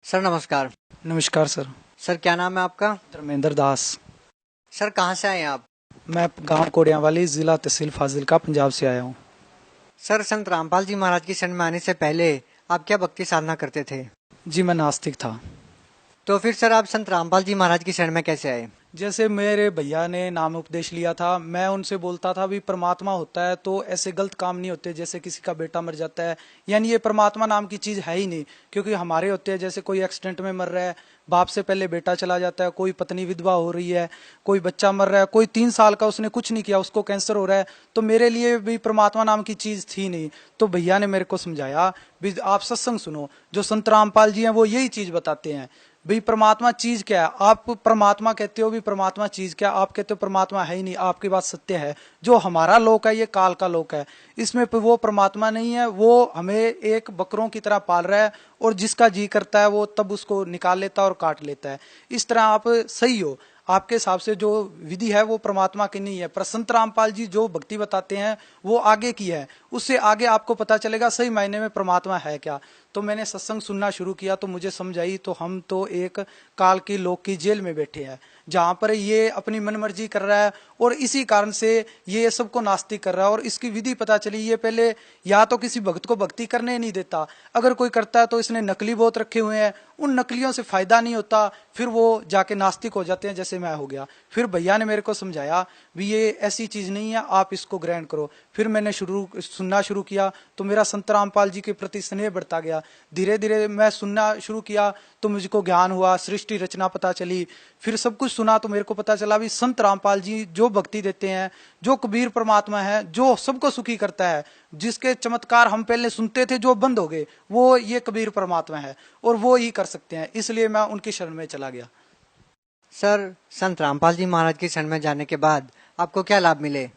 Sir नमस्कार। नमस्कार sir. Sir क्या नाम है आपका? धर्मेंद्र दास। सर कहाँ से आए हैं आप? मैं गांव कोडियावाली, जिला तहसील फाजिलका, पंजाब से आया हूँ। सर संत रामपाल जी महाराज की शरण में आने से पहले आप क्या भक्ति साधना करते थे? जी मैं नास्तिक था। तो फिर सर आप संत रामपाल जी महाराज की शरण में कैसे आए? जैसे मेरे भैया ने नाम उपदेश लिया था, मैं उनसे बोलता था भी परमात्मा होता है तो ऐसे गलत काम नहीं होते, जैसे किसी का बेटा मर जाता है, यानी ये परमात्मा नाम की चीज है ही नहीं। क्योंकि हमारे होते हैं, जैसे कोई एक्सीडेंट में मर रहा है, बाप से पहले बेटा चला जाता है, कोई पत्नी विधवा हो रही है, कोई बच्चा मर रहा है, कोई 3 साल का उसने कुछ नहीं किया उसको कैंसर हो रहा है, तो मेरे लिए भी परमात्मा नाम की चीज थी नहीं। तो भैया ने मेरे को समझाया भी आप सत्संग सुनो, जो संत रामपाल जी हैं वो यही चीज बताते हैं भाई परमात्मा चीज क्या है। आप परमात्मा कहते हो भी परमात्मा चीज क्या, आप कहते हो परमात्मा है ही नहीं, आपकी बात सत्य है। जो हमारा लोक है ये काल का लोक है, इसमें वो परमात्मा नहीं है, वो हमें एक बकरों की तरह पाल रहा है और जिसका जी करता है वो तब उसको निकाल लेता है और काट लेता है। इस तरह आप सही हो, आपके हिसाब से जो विधि है वो परमात्मा की नहीं है, पर संत रामपाल जी जो भक्ति बताते हैं वो आगे की है, उससे आगे आपको पता चलेगा सही मायने में परमात्मा है क्या। तो मैंने सत्संग सुनना शुरू किया तो मुझे समझ आई, तो हम तो एक काल की लोक की जेल में बैठे हैं, जहां पर ये अपनी मनमर्जी कर रहा है और इसी कारण से ये सबको नास्तिक कर रहा है। और इसकी विधि पता चली, ये पहले या तो किसी भक्त को भक्ति करने नहीं देता, अगर कोई करता है तो इसने नकली बहुत रखे हुए हैं, उन नकलियों से फायदा नहीं होता, फिर वो जाके नास्तिक हो जाते हैं, जैसे मैं हो गया। फिर भैया ने मेरे को समझाया भी ये ऐसी चीज नहीं है, आप इसको ग्रहण करो। फिर मैंने सुनना शुरू किया तो मेरा संत रामपाल जी के प्रति स्नेह बढ़ता गया। धीरे धीरे मैं सुनना शुरू किया तो मुझको ज्ञान हुआ, सृष्टि रचना पता चली। फिर सब कुछ सुना तो मेरे को पता चला भी संत रामपाल जी जो भक्ति देते हैं, जो कबीर परमात्मा है, जो सबको सुखी करता है, जिसके चमत्कार हम पहले सुनते थे जो बंद हो गए, वो ये कबीर परमात्मा है और वो ही कर सकते हैं। इसलिए मैं उनकी शरण में चला गया। सर संत रामपाल जी महाराज की शरण में जाने के बाद आपको क्या लाभ मिले?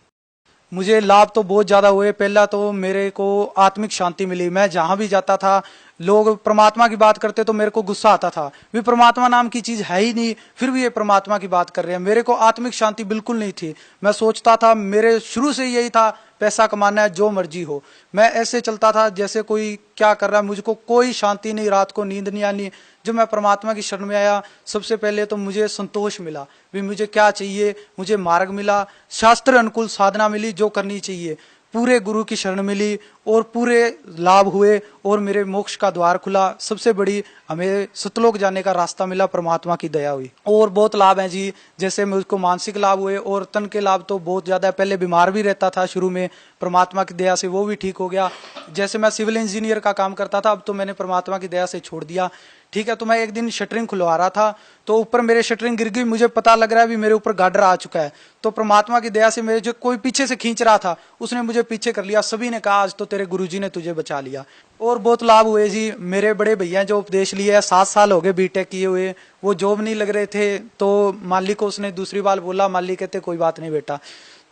मुझे लाभ तो बहुत ज्यादा हुए। पहला तो मेरे को आत्मिक शांति मिली। मैं जहां भी जाता था लोग परमात्मा की बात करते तो मेरे को गुस्सा आता था, भी परमात्मा नाम की चीज है ही नहीं, फिर भी ये परमात्मा की बात कर रहे हैं। मेरे को आत्मिक शांति बिल्कुल नहीं थी। मैं सोचता था, मेरे शुरू से यही था पैसा कमाना है, जो मर्जी हो। मैं ऐसे चलता था जैसे कोई क्या कर रहा है, मुझको कोई शांति नहीं, रात को नींद नहीं आनी। जब मैं परमात्मा की शरण में आया सबसे पहले तो मुझे संतोष मिला, भी मुझे क्या चाहिए, मुझे मार्ग मिला, शास्त्र अनुकूल साधना मिली जो करनी चाहिए, पूरे गुरु की शरण मिली और पूरे लाभ हुए और मेरे मोक्ष का द्वार खुला। सबसे बड़ी हमें सतलोक जाने का रास्ता मिला, परमात्मा की दया हुई। और बहुत लाभ हैं जी, जैसे मुझको मानसिक लाभ हुए और तन के लाभ तो बहुत ज्यादा। पहले बीमार भी रहता था शुरू में, परमात्मा की दया से वो भी ठीक हो गया। जैसे मैं सिविल इंजीनियर का काम करता था, अब तो मैंने परमात्मा की दया से छोड़ दिया। ठीक है, तो मैं एक दिन शटरिंग खुलवा रहा था तो ऊपर मेरे शटरिंग गिर गई, मुझे पता लग रहा है भी मेरे ऊपर गार्डर आ चुका है। तो परमात्मा की दया से मेरे जो कोई पीछे से खींच रहा था उसने मुझे पीछे कर लिया। सभी ने कहा आज तो तेरे गुरुजी ने तुझे बचा लिया। और बहुत लाभ हुए जी। मेरे बड़े भैया जो उपदेश लिए है, 7 साल हो गए बीटेक किए हुए, वो जॉब नहीं लग रहे थे, तो माली को उसने दूसरी बार बोला, माली कहते कोई बात नहीं बेटा।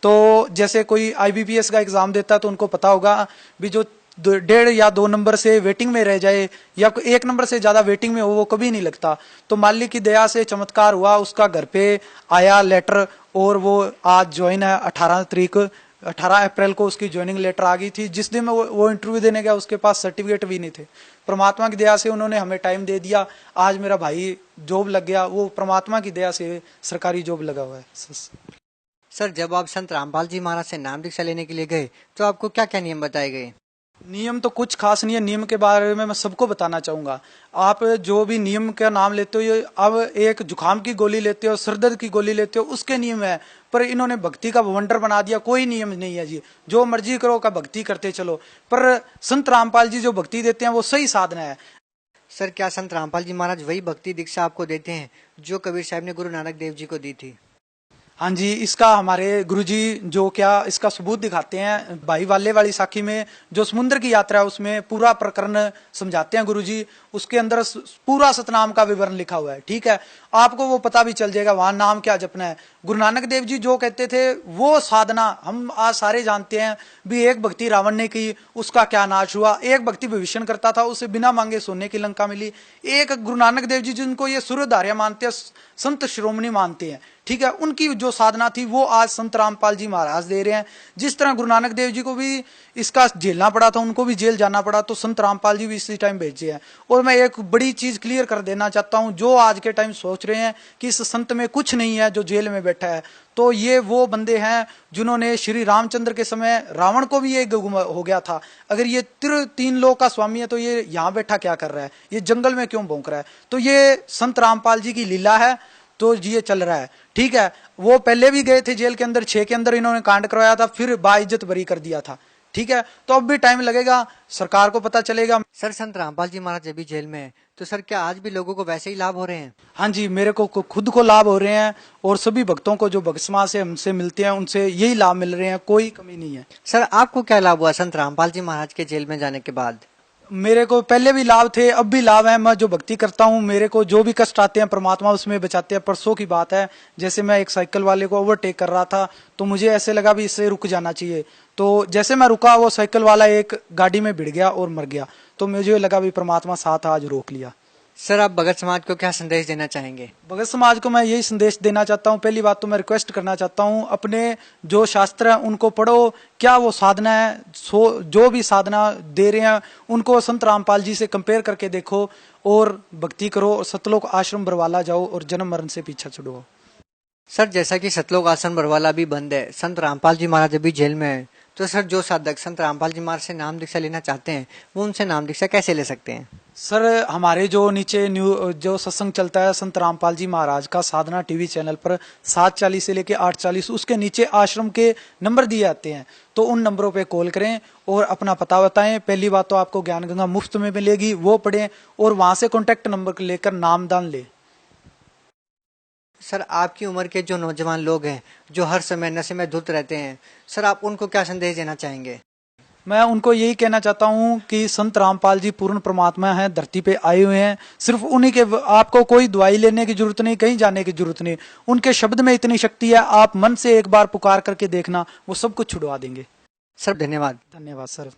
तो जैसे कोई IBPS का एग्जाम देता है तो उनको पता होगा भी जो 1.5 या 2 नंबर से वेटिंग में रह जाए या 1 नंबर से ज्यादा वेटिंग में हो वो कभी नहीं लगता। तो माली की दया से चमत्कार हुआ, उसका घर पे आया लेटर और वो आज ज्वाइन है। 18 अप्रैल को उसकी ज्वाइनिंग लेटर आ गई थी। जिस दिन वो इंटरव्यू देने गया उसके पास सर्टिफिकेट भी नहीं थे। परमात्मा की दया से उन्होंने हमें टाइम दे दिया, आज मेरा भाई जॉब लग गया। वो परमात्मा की दया से सरकारी जॉब लगा हुआ है। सर जब आप संत रामपाल जी महाराज से नाम दीक्षा लेने के लिए गए तो आपको क्या क्या नियम बताए गए? नियम तो कुछ खास नहीं है। नियम के बारे में मैं सबको बताना चाहूंगा। आप जो भी नियम का नाम लेते हो, ये अब एक जुकाम की गोली लेते हो, सिरदर्द की गोली लेते हो, उसके नियम है, पर इन्होंने भक्ति का भवंडर बना दिया। कोई नियम नहीं है जी, जो मर्जी करो का भक्ति करते चलो। पर संत रामपाल जी जो भक्ति देते हैं वो सही साधना है। सर क्या संत रामपाल जी महाराज वही भक्ति दीक्षा आपको देते हैं जो कबीर साहब ने गुरु नानक देव जी को दी थी? हाँ जी, इसका हमारे गुरुजी जो क्या इसका सबूत दिखाते हैं। भाई वाले वाली साखी में जो समुद्र की यात्रा है उसमें पूरा प्रकरण समझाते हैं गुरुजी। उसके अंदर पूरा सतनाम का विवरण लिखा हुआ है। ठीक है, आपको वो पता भी चल जाएगा वहां नाम क्या जपना है। गुरु नानक देव जी जो कहते थे वो साधना हम आज सारे जानते हैं भी। एक भक्ति रावण ने की, उसका क्या नाश हुआ। एक भक्ति भविष्य करता था, उसे बिना मांगे सोने की लंका मिली। एक गुरु नानक देव जी जिनको ये सूर्यधार्य मानते हैं, संत शिरोमणि मानते हैं। ठीक है, उनकी जो साधना थी वो आज संत रामपाल जी महाराज दे रहे हैं। जिस तरह गुरु नानक देव जी को भी इसका झेलना पड़ा था, उनको भी जेल जाना पड़ा, तो संत रामपाल जी भी इसी टाइम भेजे हैं। और मैं एक बड़ी चीज क्लियर कर देना चाहता हूं, जो आज के टाइम सोच रहे हैं कि इस संत में कुछ नहीं है जो जेल में बैठा है, तो ये वो बंदे हैं जिन्होंने श्री रामचंद्र के समय रावण को भी ये हो गया था। अगर ये 3 लोक का स्वामी है तो ये यहाँ बैठा क्या कर रहा है, ये जंगल में क्यों भौंक रहा है? तो ये संत रामपाल जी की लीला है, तो ये चल रहा है। ठीक है, वो पहले भी गए थे जेल के अंदर, 6 के अंदर इन्होंने कांड करवाया था, फिर बाइज्जत बरी कर दिया था। ठीक है, तो अब भी टाइम लगेगा, सरकार को पता चलेगा। सर, संत रामपाल जी महाराज अभी जेल में है, तो सर क्या आज भी लोगों को वैसे ही लाभ हो रहे हैं? हाँ जी, मेरे को खुद को लाभ हो रहे हैं, और सभी भक्तों को जो भक्त समाज से हमसे मिलते हैं उनसे यही लाभ मिल रहे हैं, कोई कमी नहीं है। सर, आपको क्या लाभ हुआ संत रामपाल जी महाराज के जेल में जाने के बाद? मेरे को पहले भी लाभ थे, अब भी लाभ है। मैं जो भक्ति करता हूँ, मेरे को जो भी कष्ट आते हैं परमात्मा उसमें बचाते हैं। परसों की बात है, जैसे मैं एक साइकिल वाले को ओवरटेक कर रहा था, तो मुझे ऐसे लगा भी इससे रुक जाना चाहिए। तो जैसे मैं रुका, वो साइकिल वाला एक गाड़ी में भिड़ गया और मर गया। तो मुझे लगा भी परमात्मा साथ आज रोक लिया। सर, आप भगत समाज को क्या संदेश देना चाहेंगे? भगत समाज को मैं यही संदेश देना चाहता हूँ। पहली बात तो मैं रिक्वेस्ट करना चाहता हूँ, अपने जो शास्त्र है उनको पढ़ो, क्या वो साधना है, जो भी साधना दे रहे हैं उनको संत रामपाल जी से कंपेयर करके देखो, और भक्ति करो, सतलोक आश्रम बरवाला जाओ और जन्म मरण से पीछा छुड़ाओ। सर, जैसा कि सतलोक आश्रम बरवाला भी बंद है, संत रामपाल जी महाराज अभी जेल में है, तो सर जो साधक संत रामपाल जी महाराज से नाम दीक्षा लेना चाहते हैं, वो उनसे नाम दीक्षा कैसे ले सकते हैं? सर, हमारे जो नीचे जो सत्संग चलता है संत रामपाल जी महाराज का साधना टीवी चैनल पर 7:40 से लेके 8:40, उसके नीचे आश्रम के नंबर दिए आते हैं, तो उन नंबरों पे कॉल करें और अपना पता बताएं। पहली बात तो आपको ज्ञान गंगा मुफ्त में मिलेगी, वो पढ़ें, और वहां से कॉन्टेक्ट नंबर लेकर नामदान ले। सर, आपकी उम्र के जो नौजवान लोग हैं जो हर समय नशे में धुत रहते हैं, सर आप उनको क्या संदेश देना चाहेंगे? मैं उनको यही कहना चाहता हूं कि संत रामपाल जी पूर्ण परमात्मा हैं, धरती पे आए हुए हैं, सिर्फ उन्हीं के, आपको कोई दवाई लेने की जरूरत नहीं, कहीं जाने की जरूरत नहीं। उनके शब्द में इतनी शक्ति है, आप मन से एक बार पुकार करके देखना, वो सब कुछ छुड़वा देंगे। सर, धन्यवाद। धन्यवाद सर।